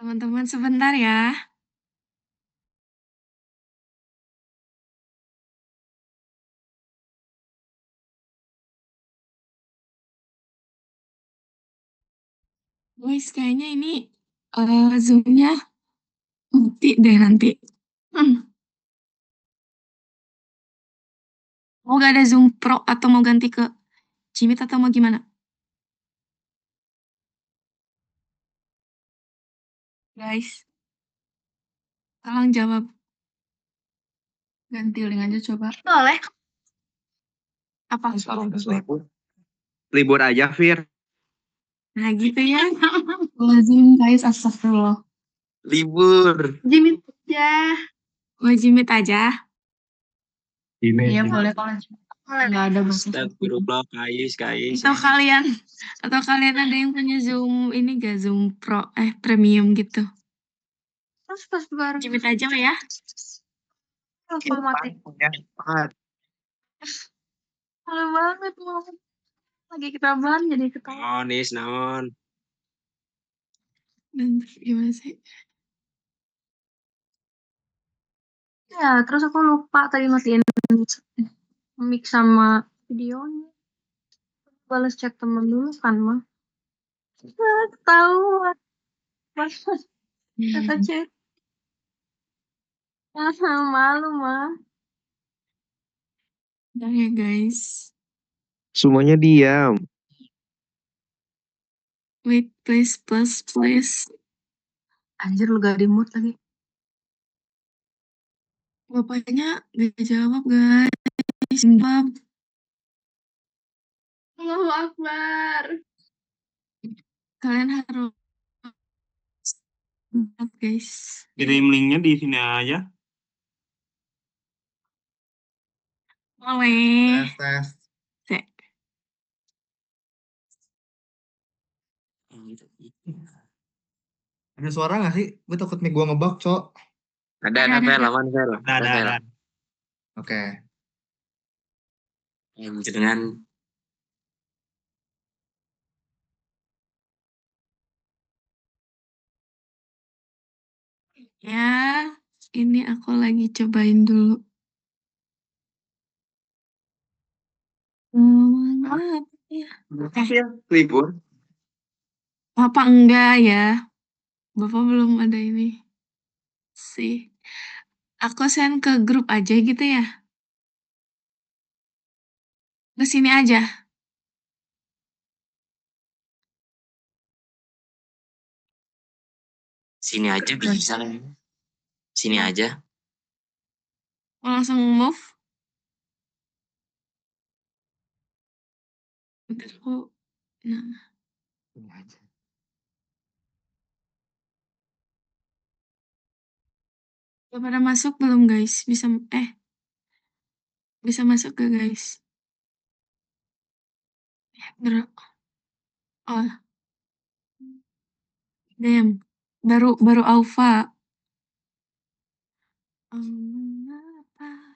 Teman-teman sebentar ya. Guys, kayaknya ini Zoom-nya mati deh nanti. Hmm. Mau gak ada Zoom Pro atau mau ganti ke Jimit atau mau gimana? Guys, tolong jawab. Ganti link aja coba. Boleh. Apa? Libur aja, Fir. Nah gitu ya. Lazim guys, astagfirullah. Libur. Jimit aja. Mau Jimit aja? Iya boleh kalau Jimit. Nggak ada bahasa. Astagfirullah, kais. Atau kalian ada yang punya Zoom ini gak Zoom Pro premium gitu? Terus pas baru Jimit aja lah ya. Otomatis. Malu banget mau lagi kita bahas jadi ketawa. Naon. Dan gimana sih? Ya, terus aku lupa tadi matiin mic sama videonya. Balas chat temen dulu kan, mah. Ketahuan. Kata chat. Malu, mah. Udah ya, guys. Semuanya diam. Wait, please. Anjir, lu gak di mood lagi. Bapaknya gak jawab, guys. Jawab. Allahu Akbar. Kalian harus guys. Kirim linknya di sini aja. Boleh. Tes. Cek. Ada suara nggak sih? Gue takut mic gue ngebug, Cok. Ada Fel, aman Fel. Ada. Oke. Okay. Jangan. Ya, ini aku lagi cobain dulu. Ya, libur. Bapak enggak ya? Bapak belum ada ini sih. Aku send ke grup aja gitu ya? Ke sini aja. Sini aja bisa. Sini aja. Mau langsung move? Bentar aku. Nah. Ini aja. Udah pada masuk belum guys? Bisa masuk ke guys? Gerak. Oh, damn. Baru Alpha. Mengapa?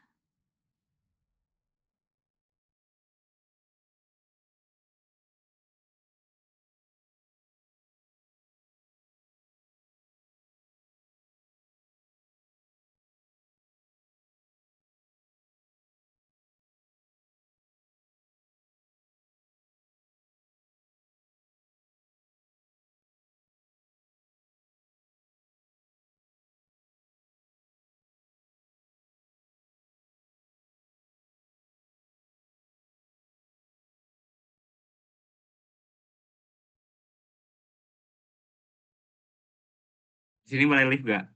Sini boleh live gak?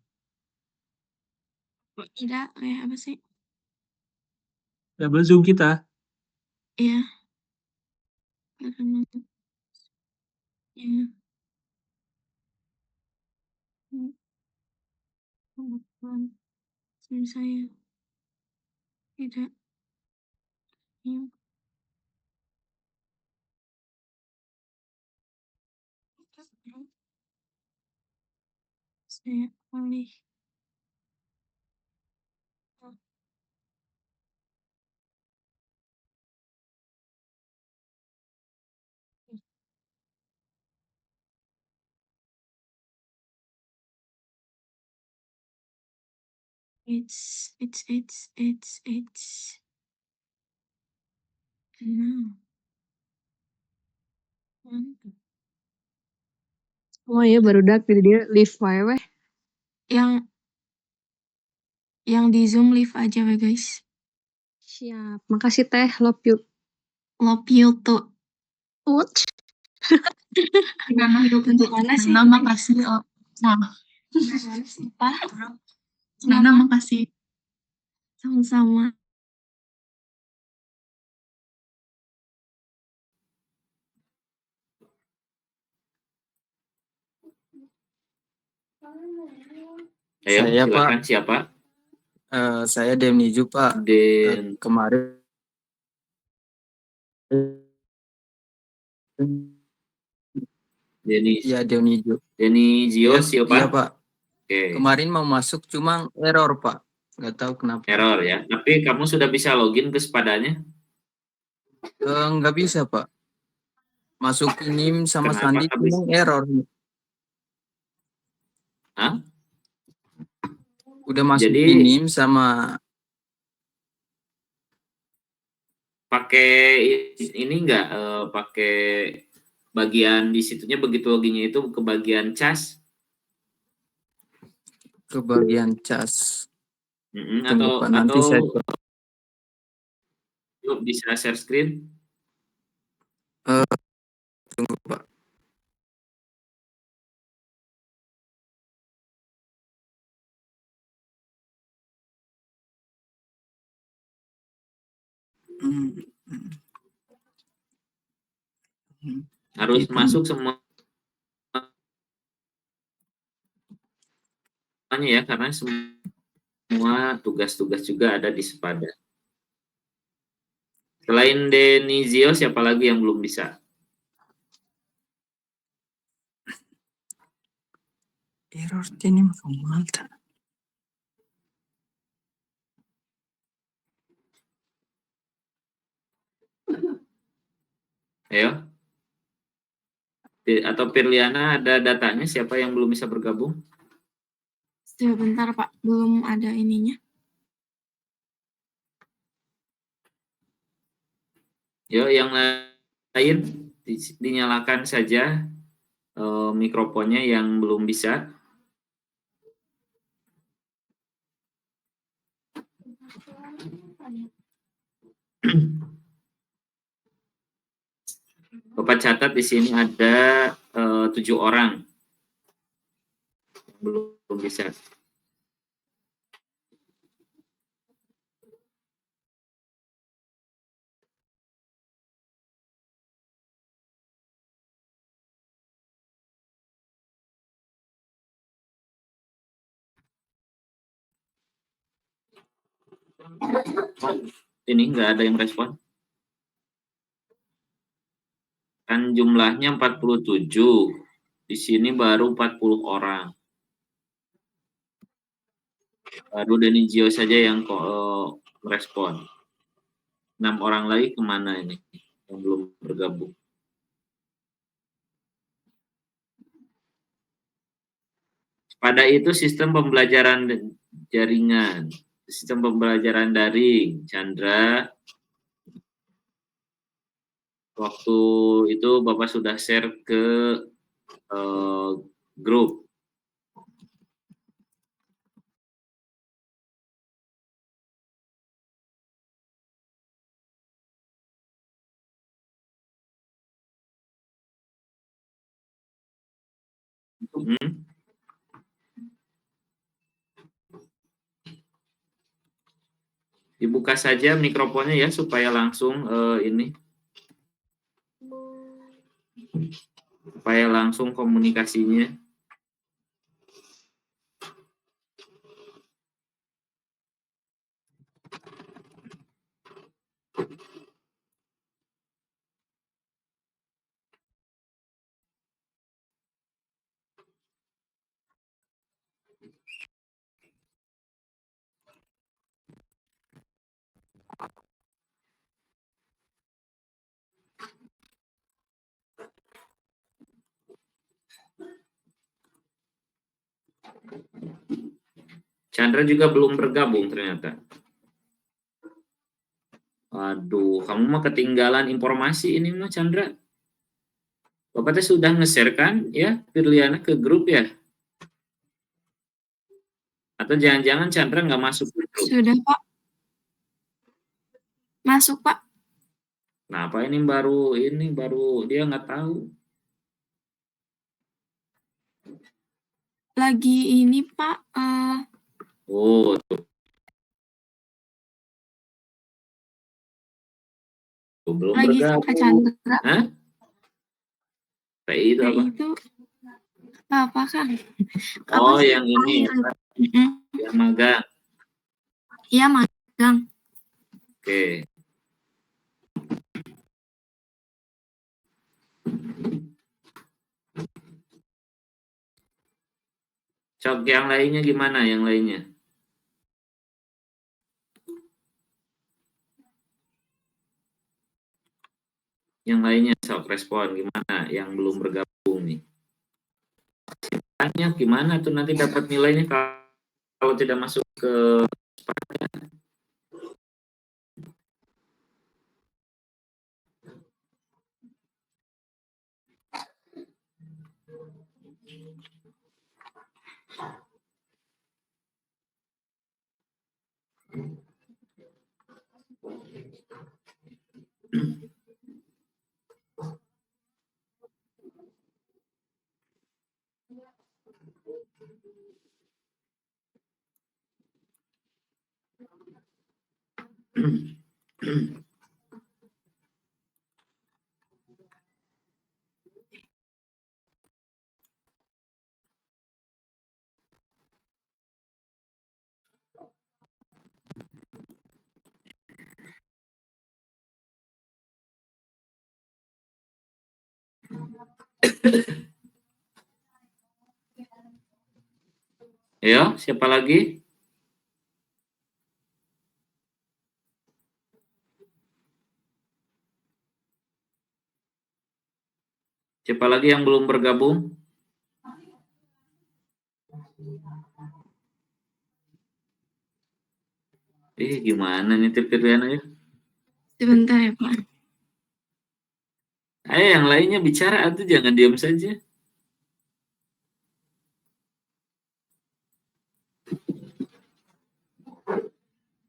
Tidak, apa sih? Double zoom kita. Iya. Karena ya. Kebetulan suami saya tidak. Ya. Saya alih. It's. Nah, mantap. Oh iya barudak jadi dia live wae weh. Yang di Zoom live aja weh guys. Siap. Makasih teh, love you. Love you tuh. Ut. Gimana sih? Nana makasih. Gimana sih? Apa? Nana makasih. Sama-sama. Ayo, Saya, silakan Pak. siapa? Saya Demniju, Pak. Den Kemarin Denis ya Demniju. Denizio Iya, siapa? iya, Pak. Oke, Kemarin mau masuk cuma error, Pak. Nggak tahu kenapa. error ya. Tapi kamu sudah bisa login ke Sepadanya? Nggak bisa, Pak. Masuk NIM sama Kenapa Sandi nggak cuma error. Hah? Udah masuk Jadi NIM sama pakai ini enggak pakai bagian di situnya begitu loginnya itu ke bagian cas ke bagian cas. Tunggu, atau Pak. Nanti saya yuk bisa share screen. tunggu, Pak. Harus Itu. masuk semuanya ya karena semua tugas-tugas juga ada di Sepada. Selain Denizio siapa lagi yang belum bisa? Error ini Malta. Ayo. Atau Pirliana ada datanya siapa yang belum bisa bergabung? Sebentar Pak, belum ada ininya. Yo, yang lain dinyalakan saja mikrofonnya yang belum bisa. Bapak catat di sini ada 7 orang yang belum bisa. Ini nggak ada yang respon. Kan jumlahnya 47. Di sini baru 40 orang. Baru Denizio saja yang merespon. 6 orang lagi kemana ini yang belum bergabung? Pada itu sistem pembelajaran jaringan, sistem pembelajaran daring, Chandra. Waktu itu Bapak sudah share ke grup. Dibuka saja mikrofonnya ya supaya langsung supaya langsung komunikasinya. Chandra juga belum bergabung ternyata. Aduh, kamu mah ketinggalan informasi ini mah Chandra. Bapak teh sudah nge-share kan ya Firliana ke grup ya? Atau jangan-jangan Chandra nggak masuk ke grup? Sudah, Pak. Masuk, Pak. Kenapa ini baru dia nggak tahu? Lagi ini, Pak. Oh, tuh belum Lagi Kak bergabung. Chandra. Hah? PI itu apa? Itu apa, Kang? Oh, Apa sih? yang ini, Mm-mm. yang magang. Iya, magang. Oke. Cok, yang lainnya gimana? Yang lainnya? Yang lainnya sok respon gimana? Yang belum bergabung nih. Tanya gimana tuh nanti dapat nilainya kalau tidak masuk ke ya, siapa lagi? Siapa lagi yang belum bergabung? Gimana nih Firliana ya? Sebentar ya, Pak. Ayo yang lainnya bicara atau jangan diam saja.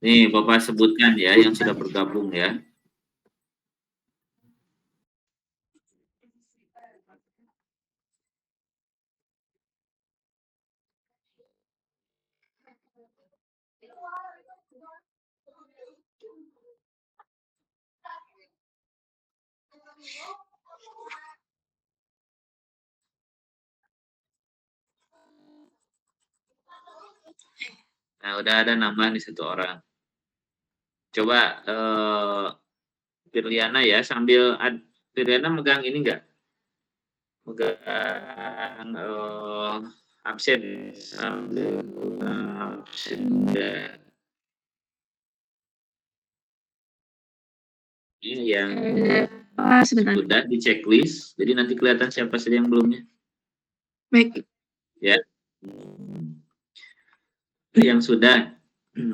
Nih, Bapak sebutkan ya yang sudah bergabung ya. Nah, udah ada nama nih satu orang. Coba Firliana ya, sambil Firliana megang ini enggak? Megang absen sambil absen enggak? Ini yang Sebentar. sudah di checklist, jadi nanti kelihatan siapa saja yang belumnya. Baik. Ya. Yang sudah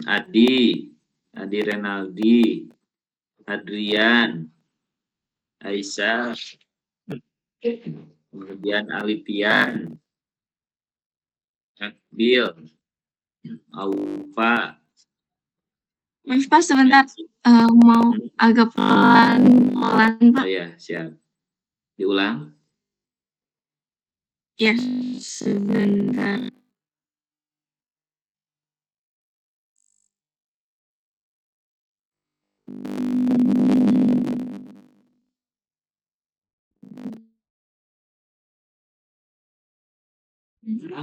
Adi Renaldi, Adrian, Aisyah, kemudian Alipian, Akbil, Aufa. Maaf, Pak, sebentar. Mau agak pelan-pelan, Oh Pak. ya, siap. Diulang. Ya, sebentar.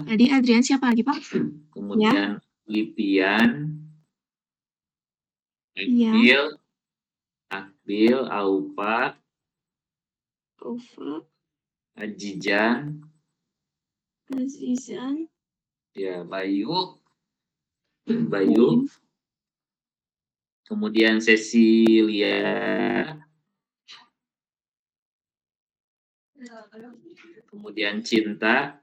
Tadi Adrian siapa lagi, Pak? Kemudian Lipian, Iya. Akbil, Aufa, Ufa, Ajijan, Azizan, ya Bayu, kemudian Cecilia, kemudian Cinta,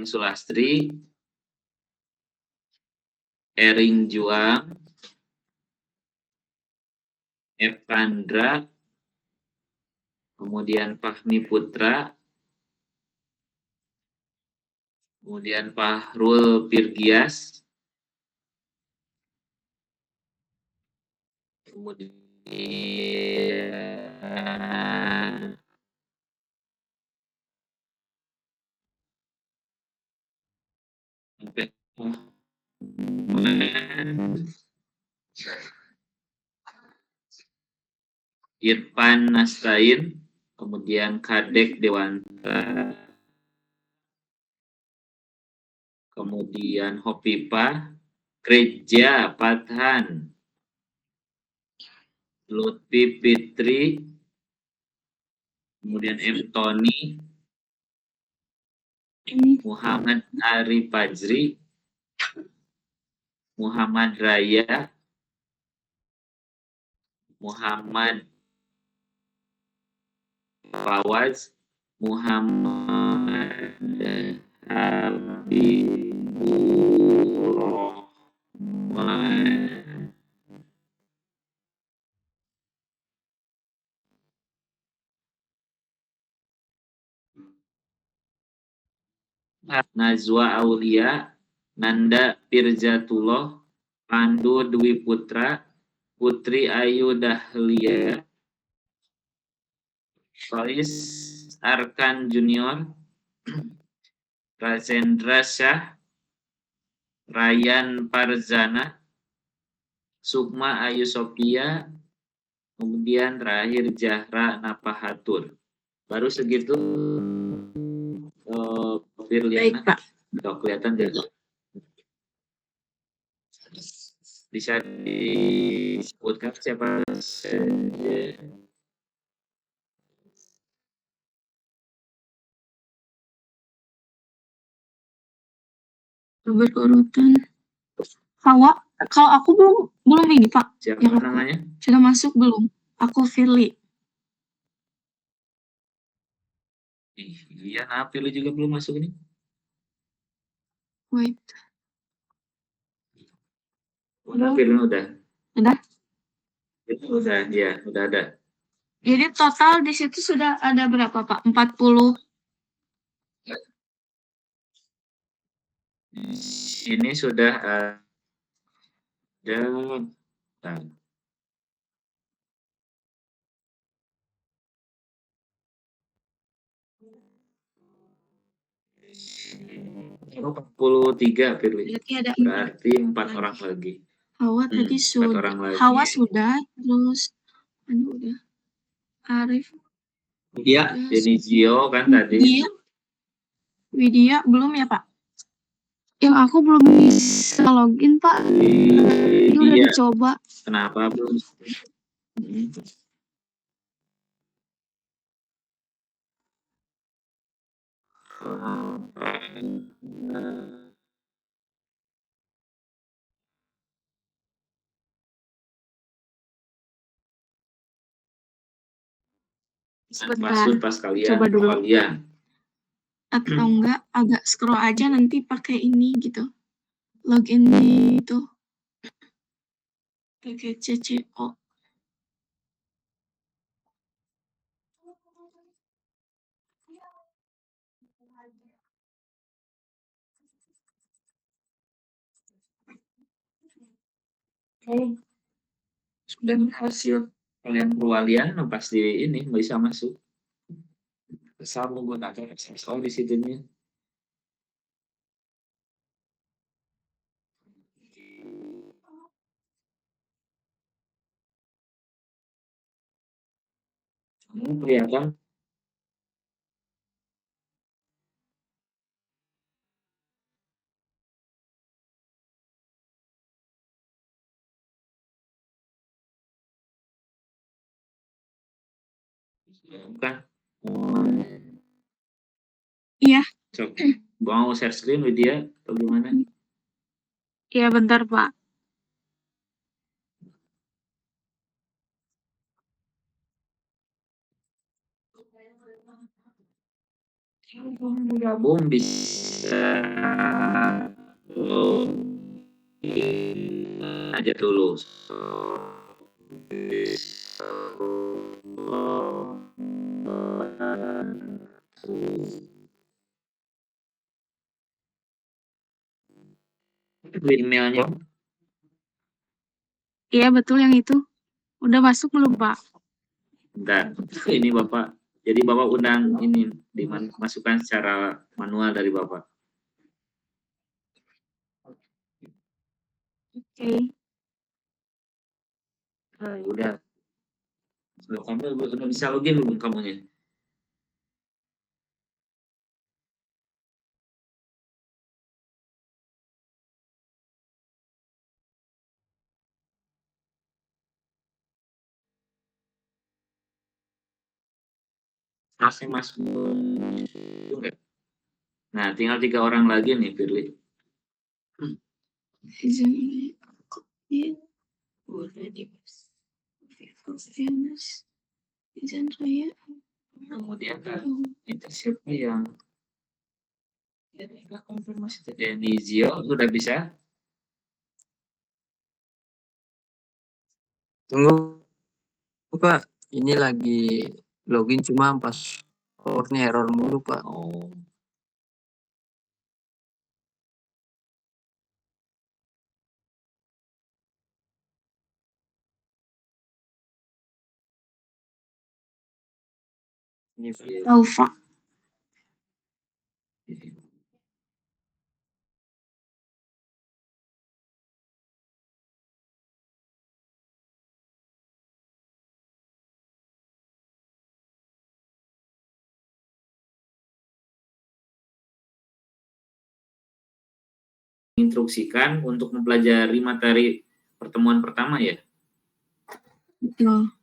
Sulastri, Ering Juang, Evandra, kemudian Fahmi Putra, kemudian Fahrul Pirgias, kemudian Irfan Nastain, kemudian Kadek Dewanta, kemudian Hopipa, Kreja Pathan, Lutfi Fitri, kemudian M. Tony, Muhammad Ari Fajri, Muhammad Raya, Muhammad Fawaz, Muhammad Habibur Rahman, Najwa Aulia, Nanda Pirzatullah, Pandu Dwi Putra, Putri Ayu Dahlia, Rois Arkan Junior, Rajendra Shah, Ryan Parzana, Sukma Ayu Sophia, kemudian terakhir Zahra Napahatur. Baru segitu Baik, Firliana. Pak. Udah kelihatan tidak? Bisa disebutkan siapa saja? Berurutan. Hawa, kalau aku belum ini, Pak. Siapa Yang aku namanya? sudah masuk belum? Aku Firly. Iya, nah Firly juga belum masuk ini. Wait. Udah, Firly udah. Udah? Udah, ya, udah ada. Jadi total di situ sudah ada berapa, Pak? 40. Ini sudah ada. Nah, 43 Firly. Berarti ada 4. Berarti 4 orang lagi. Hawa tadi 4 sudah. orang lagi. Hawa sudah, terus udah. Arif. Iya. Denizio kan tadi. Widya belum ya, Pak? Yang aku belum bisa login, Pak. Ini udah Iya. dicoba. Kenapa belum? Sebentar. Maksud pas kalian Coba dulu. kalian. Atau enggak agak scroll aja nanti pakai ini gitu. Login di itu. Pakai CCO. Sudah berhasil. Kalian perwalian pasti ini bisa masuk. Asal menggunakan SSO di situnya. Kelihatan. Bukan. Iya. Cok. Mau share screen Widya atau gimana? Iya bentar, Pak. Gabung bisa aja dulu. Emailnya Iya betul yang itu. Udah masuk belum Pak? bentar. Ini Bapak. Jadi Bapak undang ini dimasukkan secara manual dari Bapak. Oke. Nah, udah. Kamu udah bisa login belum kamunya? Masih masuk. Nah, tinggal 3 orang lagi nih, Firly. Izin udah di izin saya. Kemudian itu siapa yang konfirmasi tadi? Zio udah bisa? Tunggu Pak, ini lagi login cuma passwordnya error mulu Pak. Oh. Ini Taufa. instruksikan untuk mempelajari materi pertemuan pertama ya? Betul.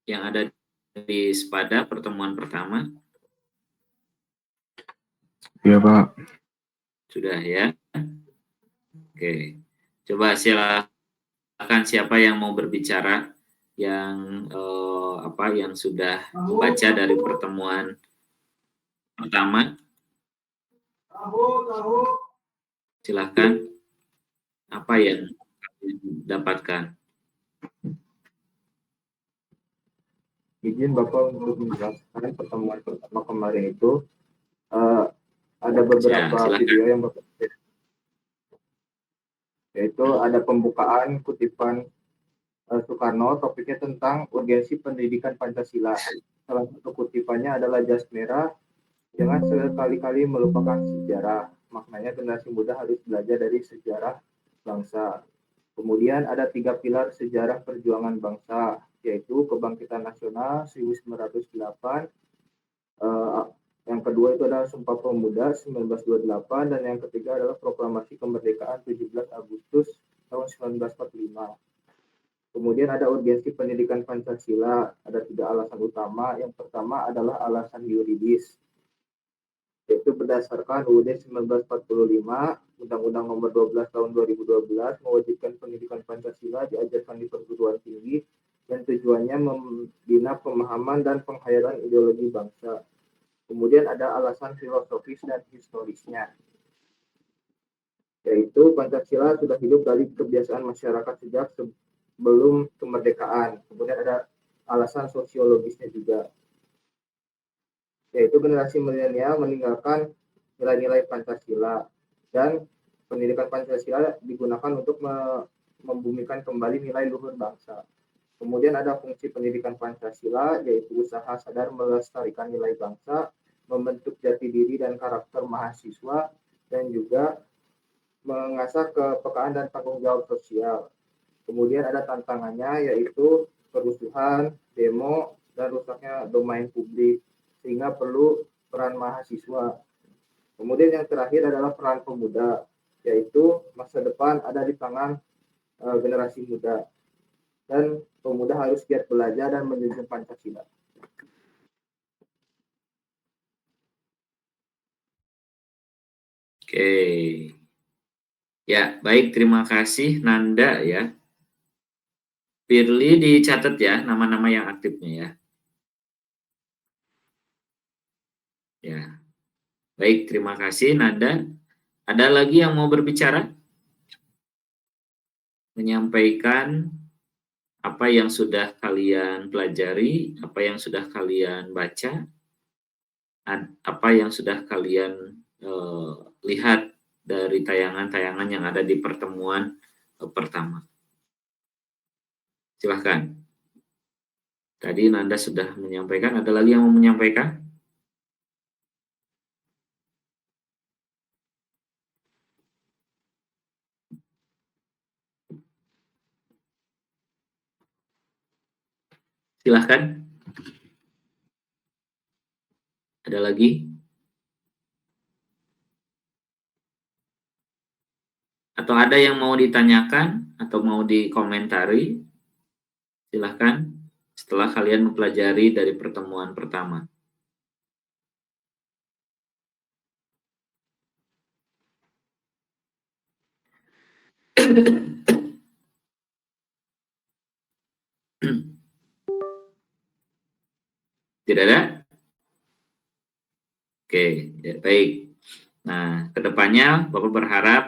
Yang ada di SPADA pertemuan pertama? Iya Pak. Sudah ya? Oke. Coba silakan siapa yang mau berbicara yang yang sudah membaca dari pertemuan pertama. Silakan. Apa yang dapatkan? Izin Bapak untuk menjelaskan pertemuan pertama kemarin itu ada beberapa Silakan. video yang Bapak, yaitu ada pembukaan kutipan Soekarno, topiknya tentang urgensi pendidikan Pancasila. Salah satu kutipannya adalah jas merah, jangan sekali-kali melupakan sejarah. Maknanya generasi muda harus belajar dari sejarah bangsa. Kemudian ada 3 pilar sejarah perjuangan bangsa, yaitu kebangkitan nasional 1908, yang kedua itu adalah Sumpah Pemuda 1928, dan yang ketiga adalah Proklamasi Kemerdekaan 17 Agustus tahun 1945. Kemudian ada urgensi pendidikan Pancasila, ada 3 alasan utama. Yang pertama adalah alasan yuridis, yaitu berdasarkan UUD 1945, Undang-Undang Nomor 12 Tahun 2012 mewajibkan pendidikan Pancasila diajarkan di perguruan tinggi dan tujuannya membina pemahaman dan penghayatan ideologi bangsa. Kemudian ada alasan filosofis dan historisnya, yaitu Pancasila sudah hidup dari kebiasaan masyarakat sejak sebelum kemerdekaan. Kemudian ada alasan sosiologisnya juga, yaitu generasi milenial meninggalkan nilai-nilai Pancasila dan pendidikan Pancasila digunakan untuk membumikan kembali nilai luhur bangsa. Kemudian ada fungsi pendidikan Pancasila, yaitu usaha sadar melestarikan nilai bangsa, membentuk jati diri dan karakter mahasiswa, dan juga mengasah kepekaan dan tanggung jawab sosial. Kemudian ada tantangannya, yaitu kerusuhan, demo, dan rusaknya domain publik, sehingga perlu peran mahasiswa. Kemudian yang terakhir adalah peran pemuda, yaitu masa depan ada di tangan generasi muda, dan pemuda harus giat belajar dan menjunjung Pancasila. Oke. Ya, baik, terima kasih Nanda ya. Firly dicatat ya nama-nama yang aktifnya ya. Ya, baik, terima kasih Nanda. Ada lagi yang mau berbicara? Menyampaikan apa yang sudah kalian pelajari, apa yang sudah kalian baca, apa yang sudah kalian lihat dari tayangan-tayangan yang ada di pertemuan pertama. Silahkan. Tadi Nanda sudah menyampaikan, ada lagi yang mau menyampaikan? Silahkan. Ada lagi? Atau ada yang mau ditanyakan atau mau dikomentari? Silahkan setelah kalian mempelajari dari pertemuan pertama. Tidak ada? Oke, ya, baik. Nah, kedepannya Bapak berharap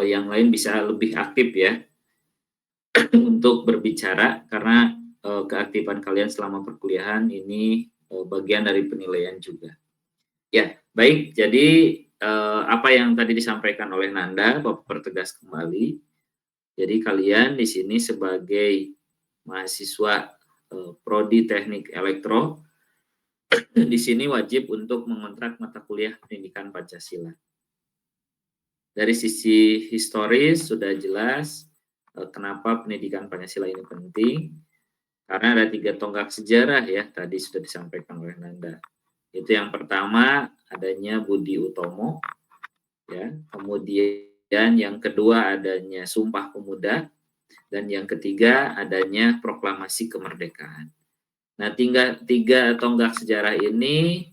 yang lain bisa lebih aktif ya untuk berbicara karena keaktifan kalian selama perkuliahan ini bagian dari penilaian juga. Ya, baik. Jadi apa yang tadi disampaikan oleh Nanda, Bapak pertegas kembali. Jadi kalian di sini sebagai mahasiswa prodi Teknik Elektro di sini wajib untuk mengontrak mata kuliah Pendidikan Pancasila. Dari sisi historis sudah jelas kenapa pendidikan Pancasila ini penting. Karena ada 3 tonggak sejarah ya, tadi sudah disampaikan oleh Nanda. Itu yang pertama adanya Budi Utomo, ya. Kemudian yang kedua adanya Sumpah Pemuda, dan yang ketiga adanya Proklamasi Kemerdekaan. Nah, tiga tonggak sejarah ini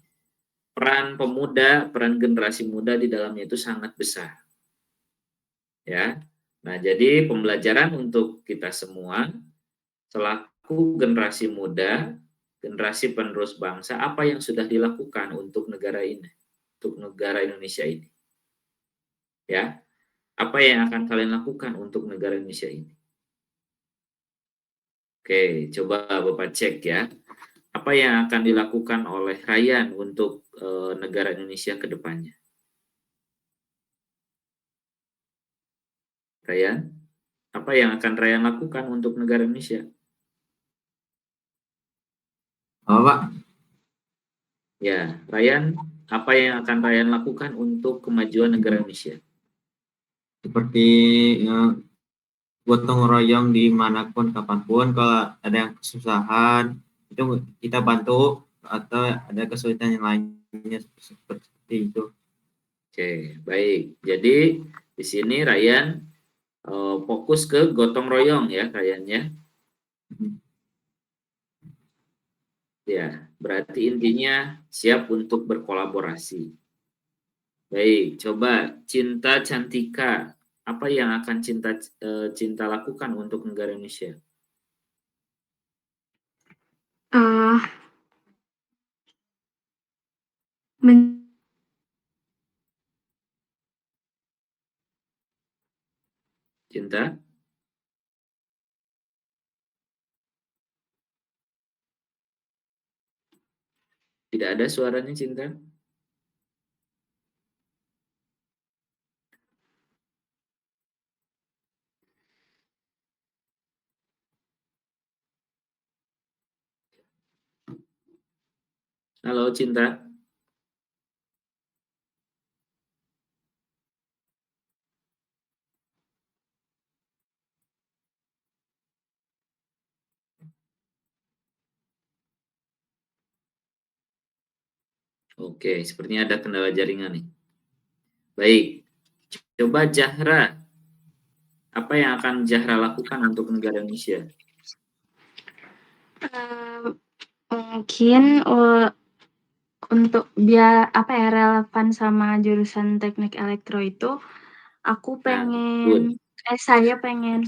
peran pemuda, peran generasi muda di dalamnya itu sangat besar. Ya. Nah, jadi pembelajaran untuk kita semua selaku generasi muda, generasi penerus bangsa, apa yang sudah dilakukan untuk negara ini, untuk negara Indonesia ini. Ya. Apa yang akan kalian lakukan untuk negara Indonesia ini? Oke, coba Bapak cek ya. Apa yang akan dilakukan oleh Ryan untuk negara Indonesia ke depannya? Ryan, apa yang akan Ryan lakukan untuk negara Indonesia? Pak, Ya, Ryan, apa yang akan Ryan lakukan untuk kemajuan negara Indonesia? seperti gotong royong dimanapun kapanpun, kalau ada yang kesusahan itu kita bantu, atau ada kesulitan yang lainnya seperti itu. Oke, baik. Jadi di sini Ryan fokus ke gotong royong ya Ryan ya. Ya, berarti intinya siap untuk berkolaborasi. Baik, coba Cinta Cantika, apa yang akan Cinta lakukan untuk negara Indonesia? Cinta? Tidak ada suaranya Cinta? Halo Cinta? Oke, sepertinya ada kendala jaringan nih. Baik, coba Zahra. Apa yang akan Zahra lakukan untuk negara Indonesia? Mungkin untuk biar apa ya relevan sama jurusan teknik elektro itu, aku pengen saya pengen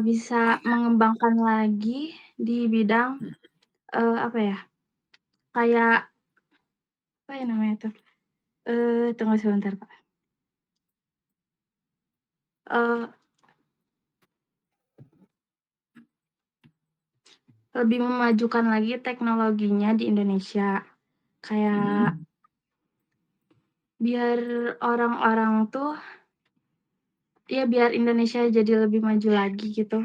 bisa mengembangkan lagi di bidang apa ya, kayak apa ya namanya tuh? Tunggu sebentar, Pak. Lebih memajukan lagi teknologinya di Indonesia. Kayak biar orang-orang tuh ya biar Indonesia jadi lebih maju lagi gitu.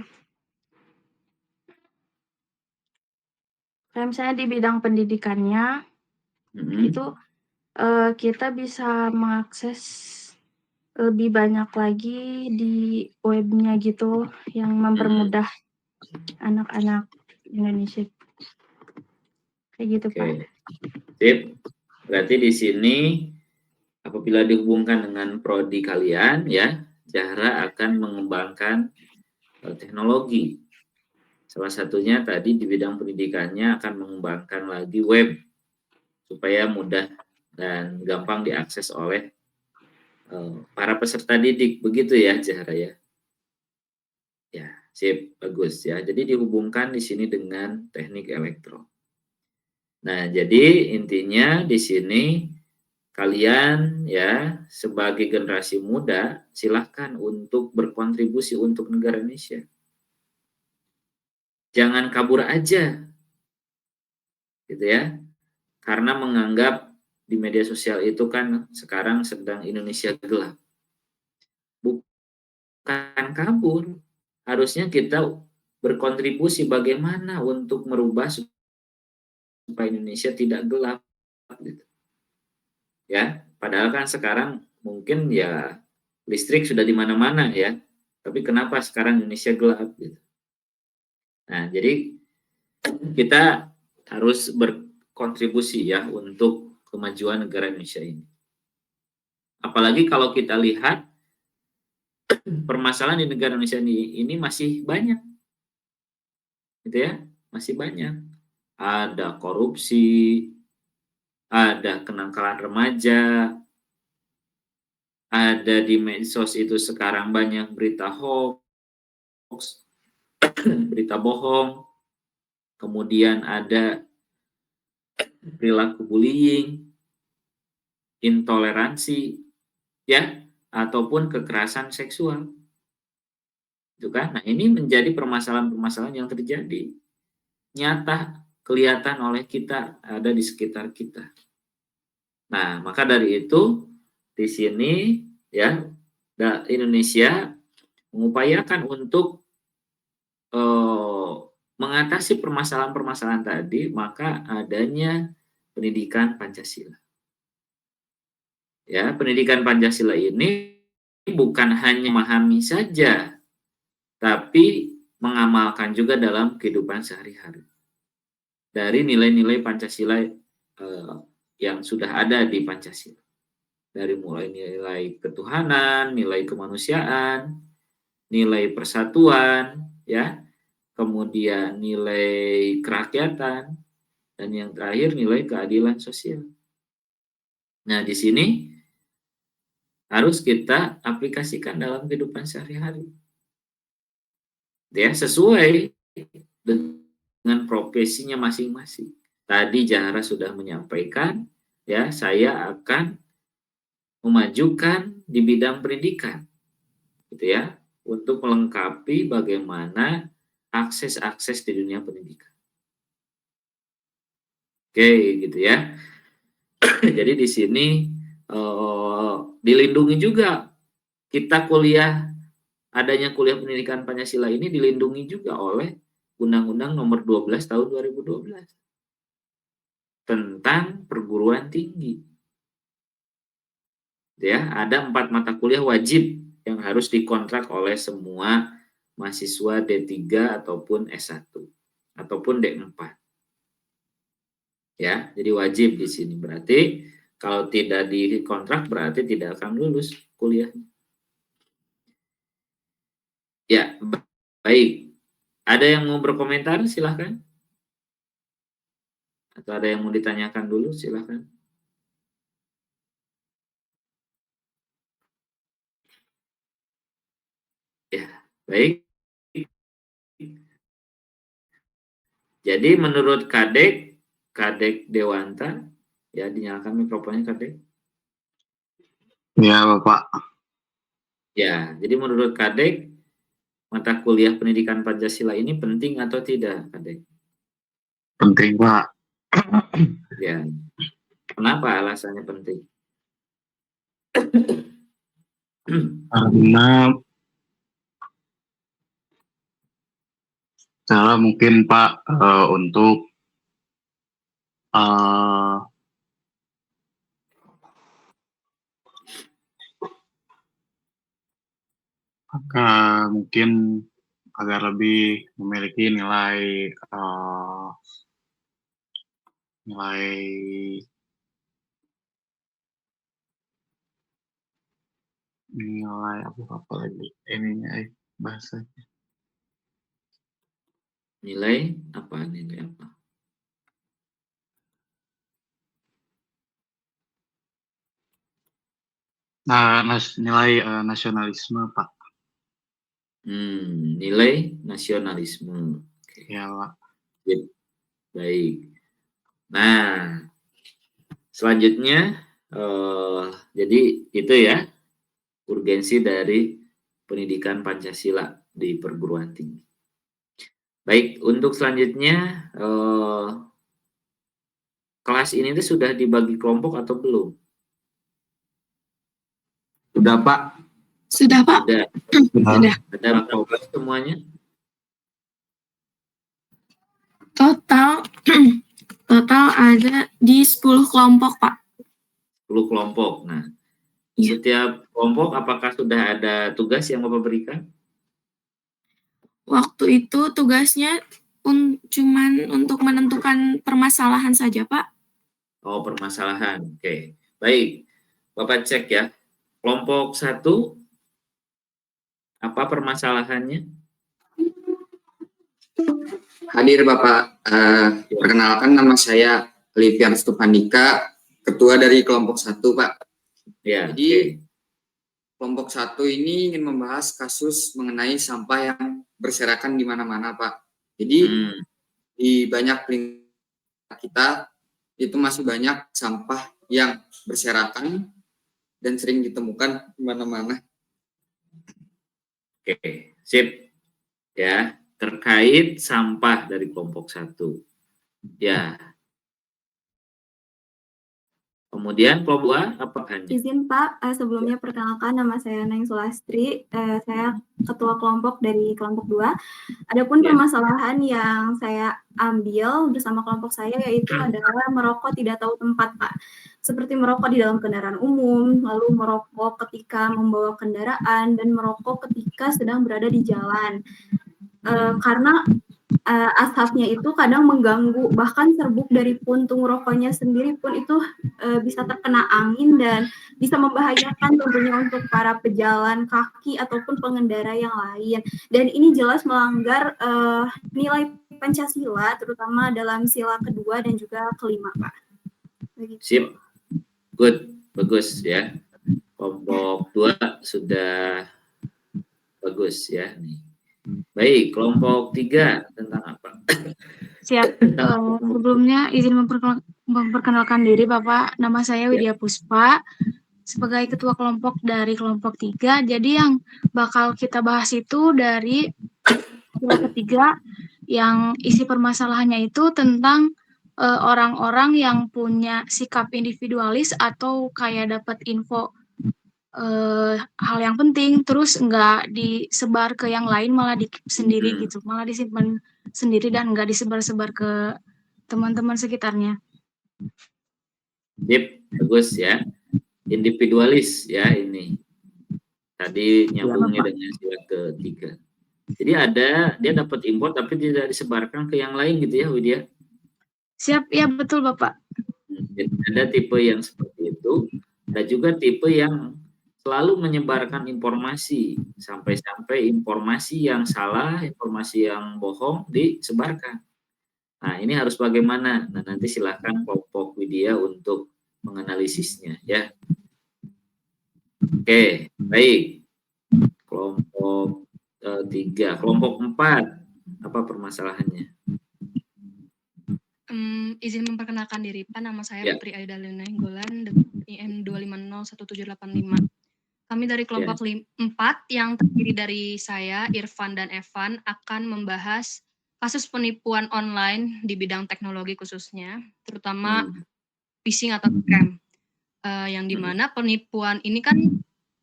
Kayak misalnya di bidang pendidikannya itu kita bisa mengakses lebih banyak lagi di webnya gitu yang mempermudah anak-anak Indonesia. Kayak gitu, Pak. Oke. Sip. Berarti di sini apabila dihubungkan dengan prodi kalian ya, Zahra akan mengembangkan teknologi. Salah satunya tadi di bidang pendidikannya akan mengembangkan lagi web supaya mudah dan gampang diakses oleh para peserta didik. Begitu ya, Zahra ya. Ya, sip, bagus ya. Jadi dihubungkan di sini dengan teknik elektro. Nah, jadi intinya di sini kalian ya sebagai generasi muda silahkan untuk berkontribusi untuk negara Indonesia. Jangan kabur aja, gitu ya. Karena menganggap di media sosial itu kan sekarang sedang Indonesia gelap. Bukan kabur, harusnya kita berkontribusi bagaimana untuk merubah supaya Indonesia tidak gelap, gitu. Ya, padahal kan sekarang mungkin ya listrik sudah di mana-mana ya, tapi kenapa sekarang Indonesia gelap gitu. Nah, jadi kita harus berkontribusi ya untuk kemajuan negara Indonesia ini. Apalagi kalau kita lihat permasalahan di negara Indonesia ini masih banyak, gitu ya, masih banyak. Ada korupsi, ada kenakalan remaja, ada di medsos itu sekarang banyak berita hoax, berita bohong, kemudian ada perilaku bullying, intoleransi, ya, ataupun kekerasan seksual. Itu kan? Nah, ini menjadi permasalahan-permasalahan yang terjadi nyata, kelihatan oleh kita, ada di sekitar kita. Nah, maka dari itu di sini ya Indonesia mengupayakan untuk mengatasi permasalahan-permasalahan tadi, maka adanya pendidikan Pancasila. Ya, pendidikan Pancasila ini bukan hanya memahami saja, tapi mengamalkan juga dalam kehidupan sehari-hari. Dari nilai-nilai Pancasila yang sudah ada di Pancasila. Dari mulai nilai ketuhanan, nilai kemanusiaan, nilai persatuan, ya, kemudian nilai kerakyatan, dan yang terakhir nilai keadilan sosial. Nah, di sini harus kita aplikasikan dalam kehidupan sehari-hari. Ya, sesuai dengan profesinya masing-masing. Tadi Zahra sudah menyampaikan, ya, saya akan memajukan di bidang pendidikan, gitu ya, untuk melengkapi bagaimana akses-akses di dunia pendidikan. Oke, gitu ya. Jadi di sini dilindungi juga kita kuliah, adanya kuliah pendidikan Pancasila ini dilindungi juga oleh Undang-Undang Nomor 12 Tahun 2012 tentang perguruan tinggi. Ya, ada 4 mata kuliah wajib yang harus dikontrak oleh semua mahasiswa D3 ataupun S1 ataupun D4. Ya, jadi wajib di sini. Berarti kalau tidak dikontrak berarti tidak akan lulus kuliahnya. Ya, baik. Ada yang mau berkomentar? Silahkan. Atau ada yang mau ditanyakan dulu? Silahkan. Ya, baik. Jadi menurut Kadek Dewanta, Ya, dinyalakan mikrofonnya, Kadek. Ya, Bapak. Ya, jadi menurut Kadek, mata kuliah pendidikan Pancasila ini penting atau tidak, Kadek? Penting, Pak. Ya, kenapa alasannya penting? Karena cara mungkin, Pak, untuk mungkin agar lebih memiliki nilai nilai apa lagi ininya bahasanya. Nilai apa? Nah, nilai nasionalisme, Pak. Nilai nasionalisme. Oke. Ya, Pak. Baik. Nah, selanjutnya jadi itu ya urgensi dari pendidikan Pancasila di perguruan tinggi. Baik, untuk selanjutnya kelas ini tuh sudah dibagi kelompok atau belum? Sudah, Pak. Sudah, Pak. Sudah. Ada berapa semuanya? Total ada di 10 kelompok, Pak. 10 kelompok. Nah, Iya. setiap kelompok apakah sudah ada tugas yang Bapak berikan? Waktu itu tugasnya cuman untuk menentukan permasalahan saja, Pak. Oh, permasalahan. Oke. Baik. Bapak cek ya. Kelompok 1 apa permasalahannya? Hadir Bapak, perkenalkan nama saya Livian Stupandika, Ketua dari kelompok 1, Pak. Ya, Jadi kelompok 1 ini ingin membahas kasus mengenai sampah yang berserakan di mana-mana, Pak. Jadi di banyak lingkungan kita itu masih banyak sampah yang berserakan dan sering ditemukan di mana-mana. Oke, sip. Ya, terkait sampah dari kelompok 1. Ya. Kemudian kelompok 2 apa hanya? Izin Pak, sebelumnya perkenalkan nama saya Neng Sulastri, saya ketua kelompok dari kelompok 2. Adapun permasalahan yang saya ambil bersama kelompok saya yaitu adalah merokok tidak tahu tempat, Pak. Seperti merokok di dalam kendaraan umum, lalu merokok ketika membawa kendaraan, dan merokok ketika sedang berada di jalan. Karena asapnya itu kadang mengganggu, bahkan serbuk dari puntung rokoknya sendiri pun itu bisa terkena angin dan bisa membahayakan tentunya untuk para pejalan kaki ataupun pengendara yang lain. Dan ini jelas melanggar nilai Pancasila, terutama dalam sila kedua dan juga kelima, Pak. Begitu. Sip, good, bagus ya. Kelompok 2 sudah bagus ya nih. Baik, kelompok 3 tentang apa? Siap. Sebelumnya izin memperkenalkan diri Bapak. Nama saya Widya Puspa sebagai ketua kelompok dari kelompok 3. Jadi yang bakal kita bahas itu dari kelompok 3 yang isi permasalahannya itu tentang orang-orang yang punya sikap individualis atau kayak dapat info hal yang penting terus nggak disebar ke yang lain, malah sendiri gitu, malah disimpan sendiri dan nggak disebar-sebar ke teman-teman sekitarnya. Sip, bagus ya. Individualis ya ini. Tadi nyambungnya dengan sila ketiga. Jadi dia dapat info tapi tidak disebarkan ke yang lain gitu ya, Widya? Siap, ya betul Bapak. Jadi ada tipe yang seperti itu, ada juga tipe yang selalu menyebarkan informasi, sampai-sampai informasi yang salah, informasi yang bohong disebarkan. Nah, ini harus bagaimana? Nah, nanti silakan kelompok Widya untuk menganalisisnya ya. Oke, baik. Kelompok 3, kelompok 4 apa permasalahannya? Izin memperkenalkan diri Pak, nama saya Ya. Putri Aida Lena Inggolan dengan IM 2501785. Kami dari kelompok 4 yang terdiri dari saya, Irfan dan Evan akan membahas kasus penipuan online di bidang teknologi khususnya, terutama phishing atau scam. Yang dimana penipuan ini kan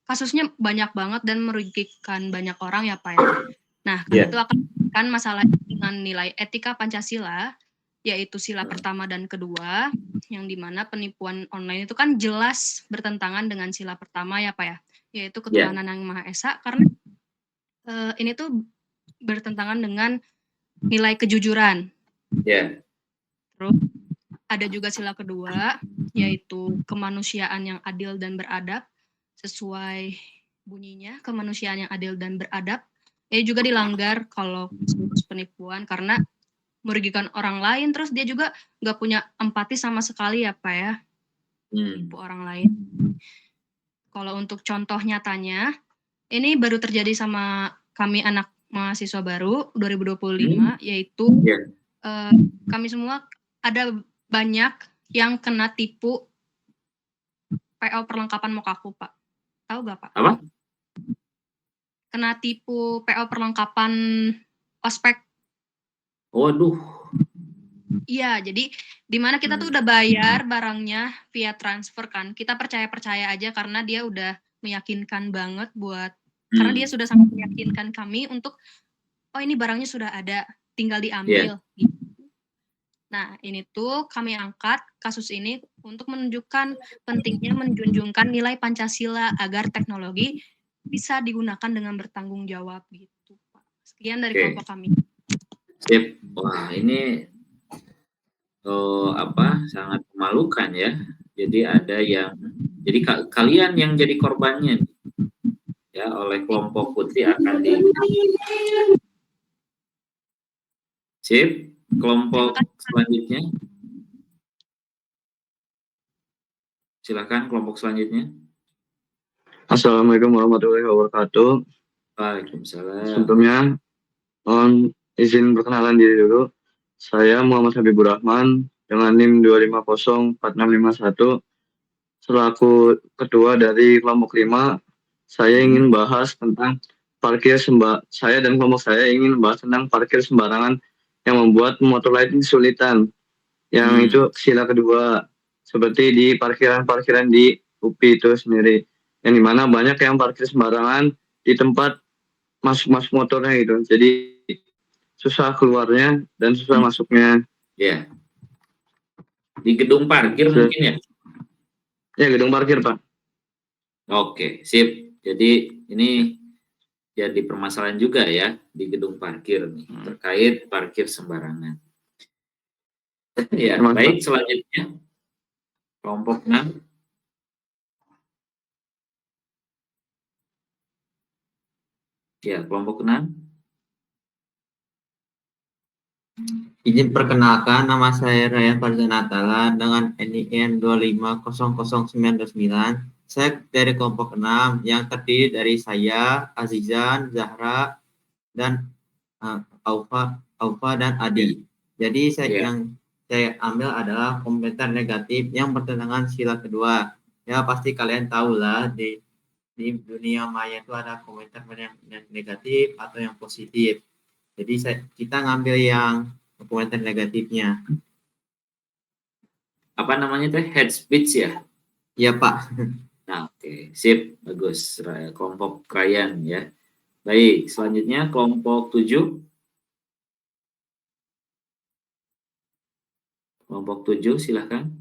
kasusnya banyak banget dan merugikan banyak orang ya Pak ya. Nah, itu akan membahas masalah dengan nilai etika Pancasila, yaitu sila pertama dan kedua, yang dimana penipuan online itu kan jelas bertentangan dengan sila pertama ya Pak ya, yaitu ketuhanan yang Maha Esa, karena ini tuh bertentangan dengan nilai kejujuran. Terus ada juga sila kedua, yaitu kemanusiaan yang adil dan beradab, sesuai bunyinya, kemanusiaan yang adil dan beradab. Ini juga dilanggar kalau penipuan karena merugikan orang lain, terus dia juga nggak punya empati sama sekali ya Pak ya, menipu orang lain. Kalau untuk contoh nyatanya, ini baru terjadi sama kami anak mahasiswa baru 2025, yaitu kami semua ada banyak yang kena tipu PO perlengkapan Mokaku Pak. Tahu nggak Pak? Apa? Kena tipu PO perlengkapan ospek. Waduh. Iya, jadi di mana kita tuh udah bayar barangnya via transfer kan. Kita percaya-percaya aja karena dia udah meyakinkan banget buat, karena dia sudah sangat meyakinkan kami untuk, oh ini barangnya sudah ada, tinggal diambil. Gitu. Nah, ini tuh kami angkat kasus ini untuk menunjukkan pentingnya menjunjungkan nilai Pancasila agar teknologi bisa digunakan dengan bertanggung jawab gitu, Pak. Sekian dari kelompok kami. Sip. Wah, ini sangat memalukan ya. Jadi ada yang, jadi kalian yang jadi korbannya ya oleh kelompok Putri akan di. Sip. Kelompok selanjutnya. Silakan kelompok selanjutnya. Assalamualaikum warahmatullahi wabarakatuh. Waalaikumsalam. Sebelumnya mohon izin perkenalan diri dulu. Saya Muhammad Habibur Rahman dengan NIM 2504651. Selaku ketua dari kelompok 5, saya ingin bahas tentang saya dan kelompok saya ingin bahas tentang parkir sembarangan yang membuat motor lain kesulitan. Yang itu sila kedua, seperti di parkiran-parkiran di UPI itu sendiri. Yang dimana banyak yang parkir sembarangan di tempat masuk motornya gitu. Jadi susah keluarnya dan susah masuknya. Iya. Di gedung parkir mungkin ya? Ya, gedung parkir, Pak. Oke, sip. Jadi ini jadi permasalahan juga ya di gedung parkir nih, terkait parkir sembarangan. Ya, baik, selanjutnya kelompok 6. Ya, kelompok 6. Izin perkenalkan, nama saya Ryan Farzanatala dengan NIN 2500929. Saya dari kelompok 6 yang terdiri dari saya, Azizan, Zahra, dan Aufa dan Adi. Jadi yang saya ambil adalah komentar negatif yang bertentangan sila kedua. Ya pasti kalian tahu lah di dunia maya itu ada komentar yang negatif atau yang positif. Jadi kita ngambil yang komentar negatifnya. Apa namanya teh? Head speech ya? Iya Pak. Nah, oke. Sip, bagus. Kelompok Krayan ya. Baik, selanjutnya kelompok 7. Kelompok 7, silahkan.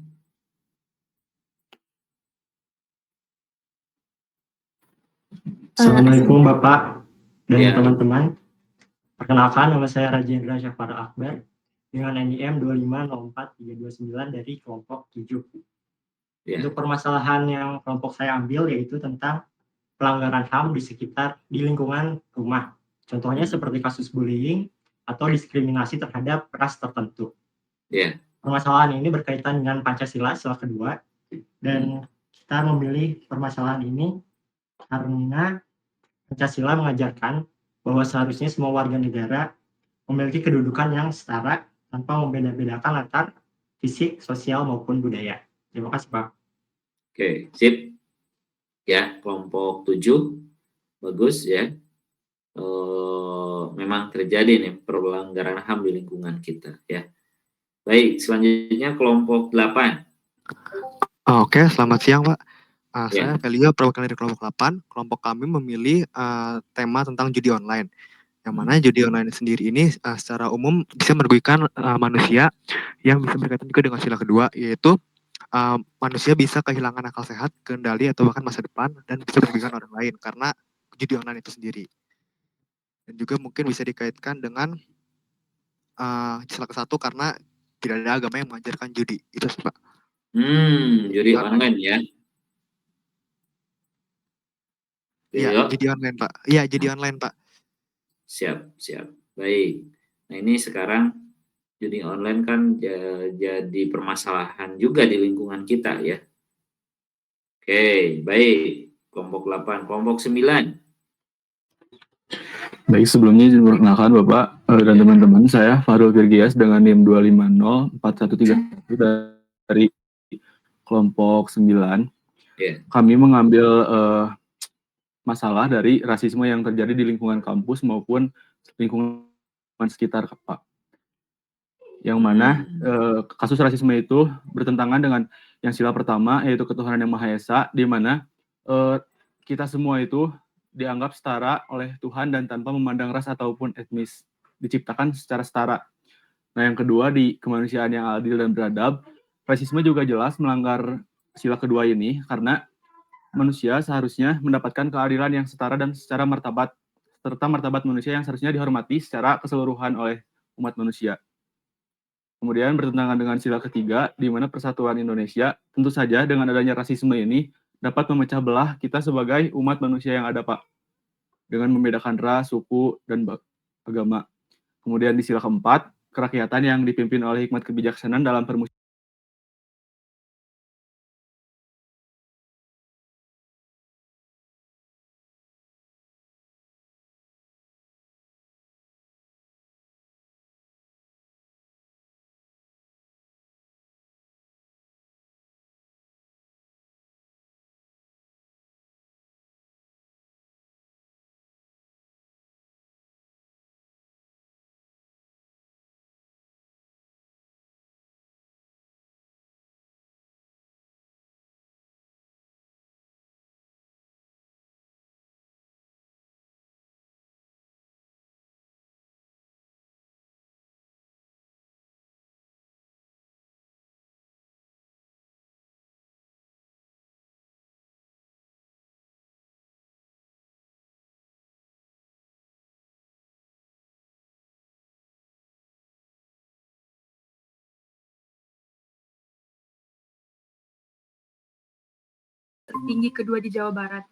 Assalamualaikum Bapak dan teman-teman. Perkenalkan, nama saya Rajendra Syafar Akbar dengan NIM 2504329 dari kelompok 7. Untuk permasalahan yang kelompok saya ambil yaitu tentang pelanggaran HAM di lingkungan rumah. Contohnya seperti kasus bullying atau diskriminasi terhadap ras tertentu. Permasalahan ini berkaitan dengan Pancasila sila kedua, dan kita memilih permasalahan ini karena Pancasila mengajarkan bahwa seharusnya semua warga negara memiliki kedudukan yang setara tanpa membeda-bedakan antar fisik, sosial, maupun budaya. Terima kasih, Pak. Oke, sip. Ya, kelompok 7. Bagus ya. Memang terjadi nih pelanggaran HAM di lingkungan kita ya. Baik, selanjutnya kelompok 8. Oke, selamat siang, Pak. Ya. Saya Velio, perwakilan dari kelompok 8. Kelompok kami memilih tema tentang judi online. Yang mana judi online sendiri ini secara umum bisa merugikan manusia yang bisa berkaitan juga dengan sila kedua, yaitu manusia bisa kehilangan akal sehat, kendali, atau bahkan masa depan, dan bisa merugikan orang lain karena judi online itu sendiri. Dan juga mungkin bisa dikaitkan dengan sila ke-1 karena tidak ada agama yang mengajarkan judi. Itu sih, Pak. Judi online ya. Iya, judi online, Pak. Iya, judi online, Pak. Siap. Baik. Nah, ini sekarang judi online kan jadi permasalahan juga di lingkungan kita ya. Oke, baik. Kelompok 8, kelompok 9. Baik, sebelumnya izin perkenalkan Bapak dan teman-teman, saya Farul Virgias dengan NIM 2504131 dari kelompok 9. Kami mengambil masalah dari rasisme yang terjadi di lingkungan kampus maupun lingkungan sekitar, Pak. Yang mana kasus rasisme itu bertentangan dengan yang sila pertama, yaitu ketuhanan yang Maha Esa, di mana kita semua itu dianggap setara oleh Tuhan dan tanpa memandang ras ataupun etnis, diciptakan secara setara. Nah, yang kedua, di kemanusiaan yang adil dan beradab, rasisme juga jelas melanggar sila kedua ini karena manusia seharusnya mendapatkan keadilan yang setara dan secara martabat, serta martabat manusia yang seharusnya dihormati secara keseluruhan oleh umat manusia. Kemudian bertentangan dengan sila ketiga, di mana persatuan Indonesia, tentu saja dengan adanya rasisme ini, dapat memecah belah kita sebagai umat manusia yang ada, Pak. Dengan membedakan ras, suku, dan agama. Kemudian di sila keempat, kerakyatan yang dipimpin oleh hikmat kebijaksanaan dalam permusyawaratan. tertinggi kedua di Jawa Barat,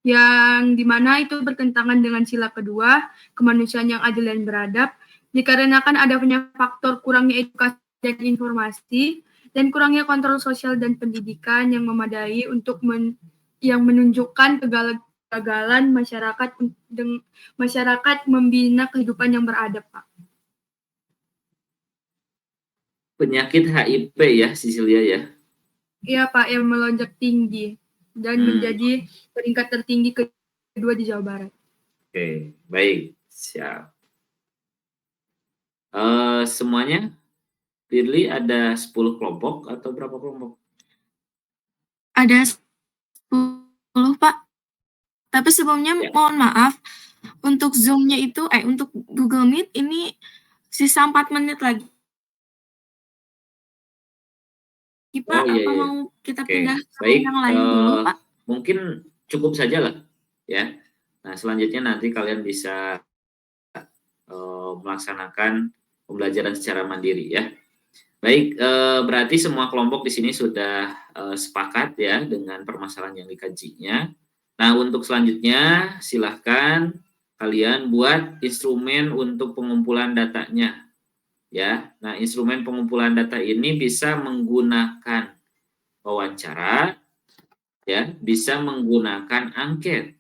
yang dimana itu bertentangan dengan sila kedua, kemanusiaan yang adil dan beradab, dikarenakan adanya faktor kurangnya edukasi dan informasi, dan kurangnya kontrol sosial dan pendidikan yang memadai untuk yang menunjukkan kegagalan masyarakat membina kehidupan yang beradab, Pak. Penyakit HIV ya, Cecilia ya? Iya, Pak, yang melonjak tinggi dan menjadi peringkat tertinggi kedua di Jawa Barat. Oke, baik, siap. Semuanya, Firly ada 10 kelompok atau berapa kelompok? Ada 10, Pak. Tapi sebelumnya mohon maaf, untuk Zoom-nya itu, untuk Google Meet ini sisa 4 menit lagi. Pak, apa mau kita pindah ke yang lain dulu, Pak? Mungkin cukup saja lah, ya. Nah, selanjutnya nanti kalian bisa melaksanakan pembelajaran secara mandiri, ya. Baik, berarti semua kelompok di sini sudah sepakat ya dengan permasalahan yang dikajinya. Nah, untuk selanjutnya silahkan kalian buat instrumen untuk pengumpulan datanya. Ya, nah instrumen pengumpulan data ini bisa menggunakan wawancara, ya, bisa menggunakan angket,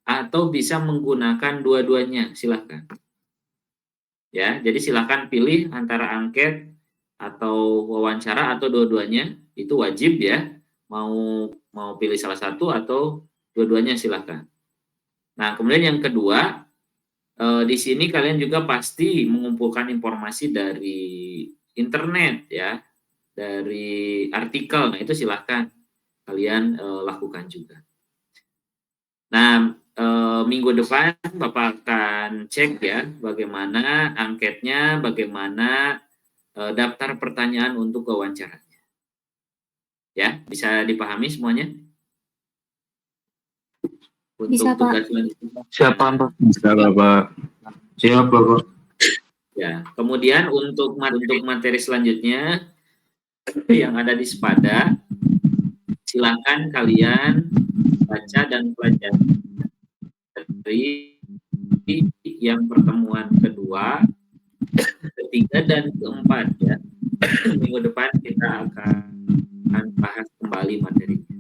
atau bisa menggunakan dua-duanya, silakan. Ya, jadi silakan pilih antara angket atau wawancara atau dua-duanya itu wajib ya. Mau pilih salah satu atau dua-duanya silahkan. Nah, kemudian yang kedua, di sini kalian juga pasti mengumpulkan informasi dari internet ya, dari artikel. Nah, itu silahkan kalian lakukan juga. Nah, minggu depan Bapak akan cek ya bagaimana angketnya, bagaimana daftar pertanyaan untuk wawancaranya. Ya, bisa dipahami semuanya? Untuk Bisa, Pak. tugas selanjutnya. Siapa Pak? Bisa Bapak. Siap Bapak. Ya, kemudian untuk materi selanjutnya yang ada di Sepada, silakan kalian baca dan pelajari dari yang pertemuan kedua, ketiga, dan keempat ya. Minggu depan kita akan bahas kembali materinya.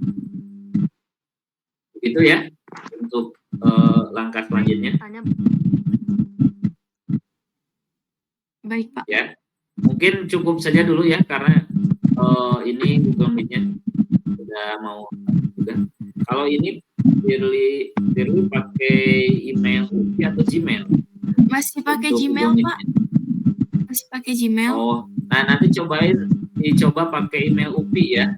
Begitu ya untuk langkah selanjutnya. Baik, Pak. Ya, mungkin cukup saja dulu ya karena ini Google Meet-nya sudah mau juga. Kalau ini Firly pakai email UPI atau Gmail? Masih pakai Untuk Gmail, Google Pak. Masih pakai Gmail. Oh, nah nanti dicoba pakai email UPI ya.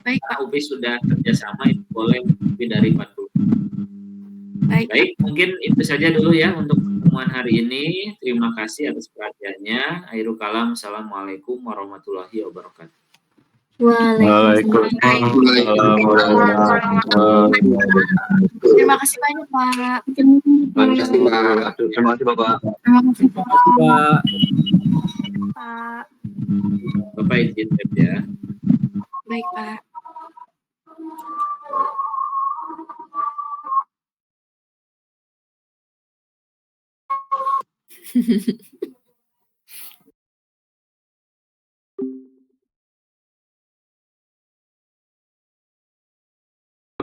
Baik, Pak. UPI sudah kerjasama, itu boleh lebih dari 40. Baik, mungkin itu saja dulu ya untuk pertemuan hari ini. Terima kasih atas perhatiannya. Akhirul kalam. Assalamualaikum warahmatullahi wabarakatuh. Waalaikumsalam. Terima kasih banyak, Pak. Terima kasih, Pak. Terima kasih Bapak. Terima kasih, Pak. Pak. Bapak izin ya. Baik, Pak.